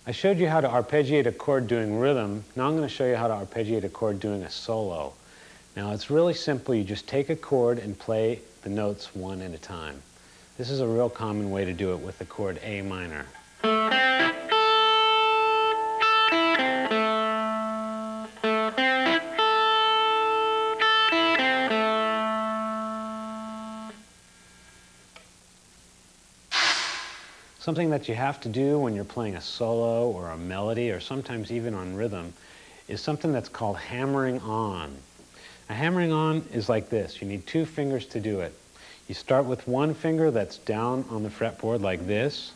I showed you how to arpeggiate a chord doing rhythm. Now I'm going to show you how to arpeggiate a chord doing a solo. Now it's really simple. You just take a chord and play the notes one at a time. This is a real common way to do it with the chord A minor. Something that you have to do when you're playing a solo or a melody, or sometimes even on rhythm, is something that's called hammering on. Now, hammering on is like this. You need two fingers to do it. You start with one finger that's down on the fretboard like this,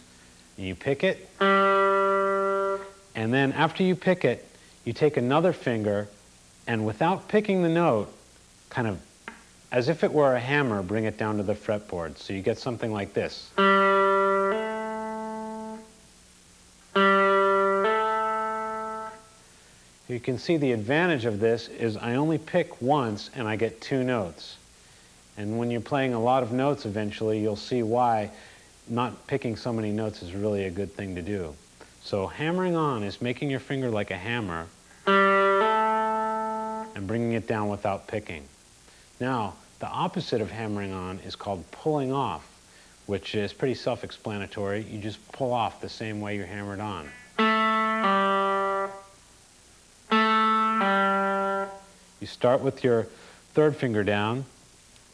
and you pick it, and then after you pick it, you take another finger, and without picking the note, kind of as if it were a hammer, bring it down to the fretboard. So you get something like this. You can see the advantage of this is I only pick once and I get two notes. And when you're playing a lot of notes eventually, you'll see why not picking so many notes is really a good thing to do. So hammering on is making your finger like a hammer and bringing it down without picking. Now, the opposite of hammering on is called pulling off, which is pretty self-explanatory. You just pull off the same way you're hammered on. You start with your third finger down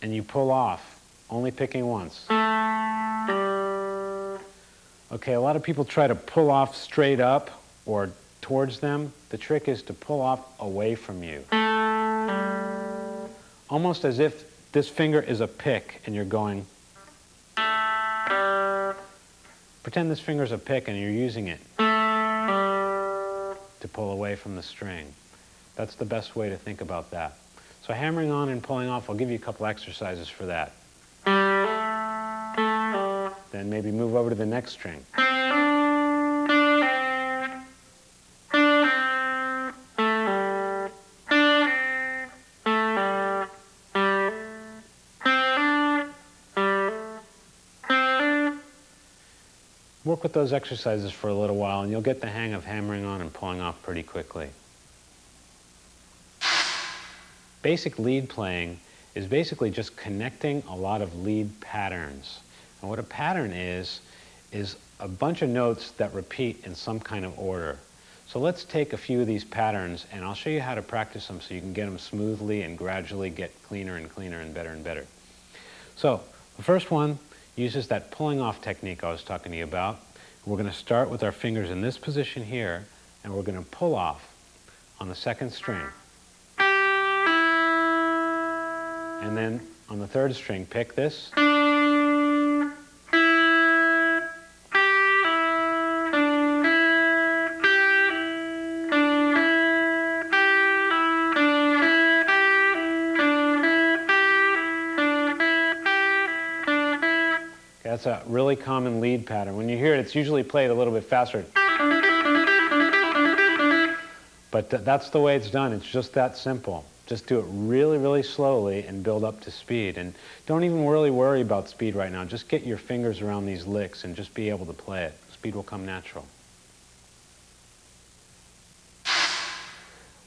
and you pull off, only picking once. Okay, a lot of people try to pull off straight up or towards them. The trick is to pull off away from you. Almost as if this finger is a pick and you're going. Pretend this finger's a pick and you're using it to pull away from the string. That's the best way to think about that. So hammering on and pulling off, I'll give you a couple exercises for that. Then maybe move over to the next string. Work with those exercises for a little while and you'll get the hang of hammering on and pulling off pretty quickly. Basic lead playing is basically just connecting a lot of lead patterns. And what a pattern is a bunch of notes that repeat in some kind of order. So let's take a few of these patterns and I'll show you how to practice them so you can get them smoothly and gradually get cleaner and cleaner and better. So the first one uses that pulling off technique I was talking to you about. We're going to start with our fingers in this position here and we're going to pull off on the second string. And then on the third string, pick this. That's a really common lead pattern. When you hear it, it's usually played a little bit faster. But that's the way it's done. It's just that simple. Just do it really, really slowly and build up to speed. And don't even really worry about speed right now. Just get your fingers around these licks and just be able to play it. Speed will come natural.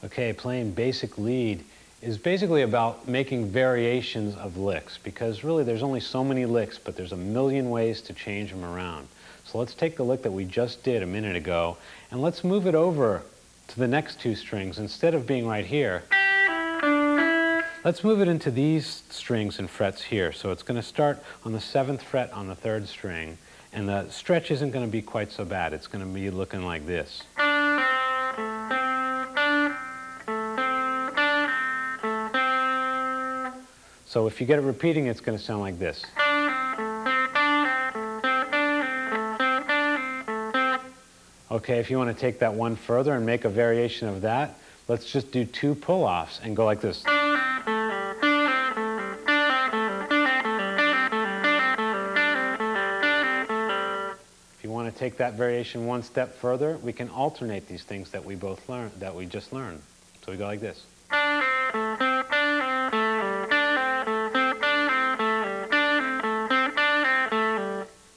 Okay, playing basic lead is basically about making variations of licks, because really there's only so many licks, but there's a million ways to change them around. So let's take the lick that we just did a minute ago and let's move it over to the next two strings. Instead of being right here, let's move it into these strings and frets here. So it's going to start on the 7th fret on the 3rd string, and the stretch isn't going to be quite so bad. It's going to be looking like this. So if you get it repeating, it's going to sound like this. Okay, if you want to take that one further and make a variation of that, let's just do 2 pull-offs and go like this. If you want to take that variation one step further, we can alternate these things that we just learned. So we go like this.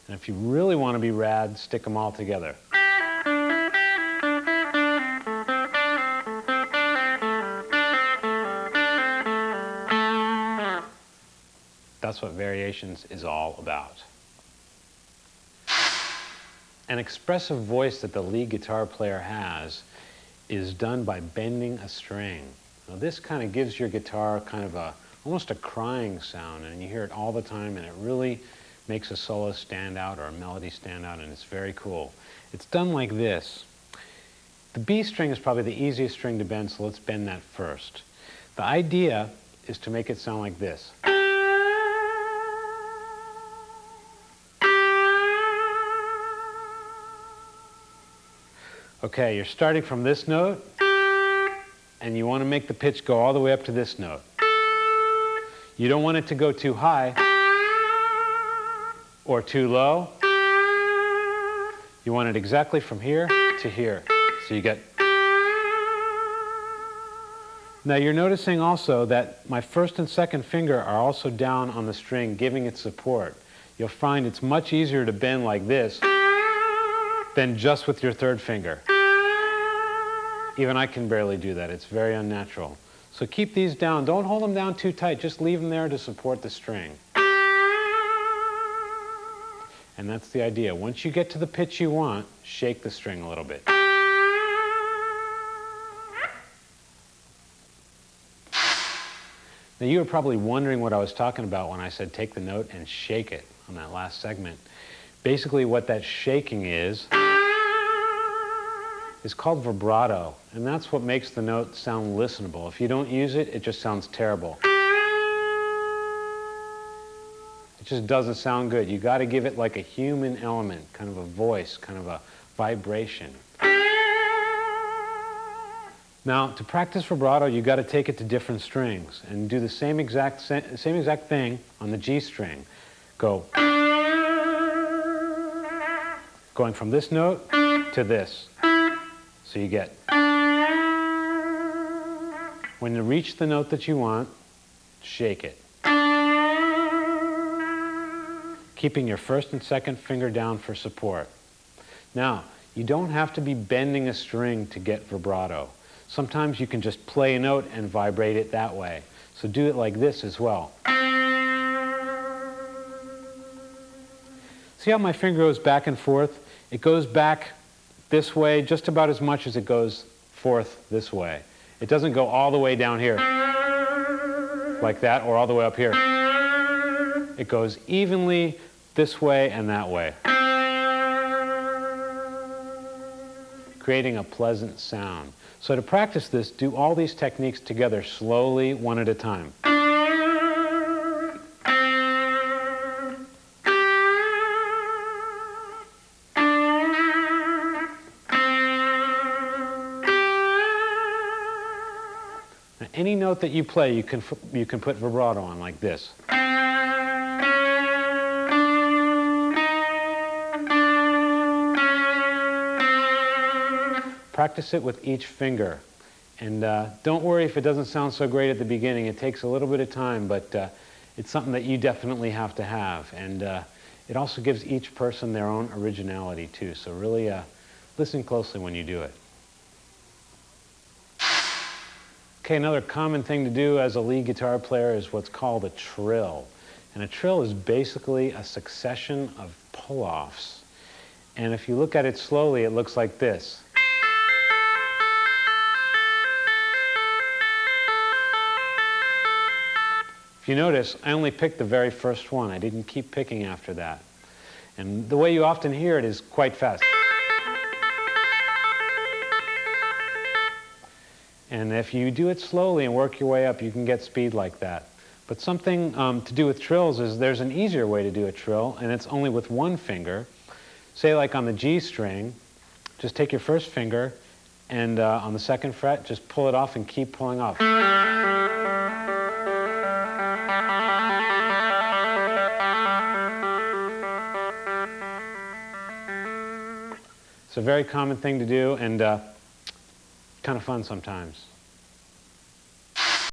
And if you really want to be rad, stick them all together. That's what variations is all about. An expressive voice that the lead guitar player has is done by bending a string. Now this kind of gives your guitar kind of almost a crying sound, and you hear it all the time, and it really makes a solo stand out or a melody stand out, and it's very cool. It's done like this. The B string is probably the easiest string to bend, so let's bend that first. The idea is to make it sound like this. Okay, you're starting from this note, and you want to make the pitch go all the way up to this note. You don't want it to go too high or too low. You want it exactly from here to here. So you get... Now you're noticing also that my first and second finger are also down on the string, giving it support. You'll find it's much easier to bend like this than just with your third finger. Even I can barely do that. It's very unnatural. So keep these down. Don't hold them down too tight. Just leave them there to support the string. And that's the idea. Once you get to the pitch you want, shake the string a little bit. Now you were probably wondering what I was talking about when I said take the note and shake it on that last segment. Basically what that shaking is called vibrato, and that's what makes the note sound listenable. If you don't use it, it just sounds terrible. It just doesn't sound good. You got to give it like a human element, kind of a voice, kind of a vibration. Now, to practice vibrato, you got to take it to different strings and do the same exact thing on the G string. Go going from this note to this. So you get, when you reach the note that you want, shake it. Keeping your first and second finger down for support. Now, you don't have to be bending a string to get vibrato. Sometimes you can just play a note and vibrate it that way. So do it like this as well. See how my finger goes back and forth? It goes back this way just about as much as it goes forth this way. It doesn't go all the way down here like that or all the way up here. It goes evenly this way and that way, creating a pleasant sound. So to practice this, do all these techniques together slowly, one at a time. Any note that you play, you can put vibrato on like this. Practice it with each finger. And don't worry if it doesn't sound so great at the beginning. It takes a little bit of time, but it's something that you definitely have to have. And it also gives each person their own originality too. So really listen closely when you do it. Okay, another common thing to do as a lead guitar player is what's called a trill. And a trill is basically a succession of pull-offs. And if you look at it slowly, it looks like this. If you notice, I only picked the very first one. I didn't keep picking after that. And the way you often hear it is quite fast. And if you do it slowly and work your way up, you can get speed like that. But something to do with trills is there's an easier way to do a trill, and it's only with one finger. Say like on the G string, just take your first finger, and on the second fret, just pull it off and keep pulling off. It's a very common thing to do, and kind of fun sometimes.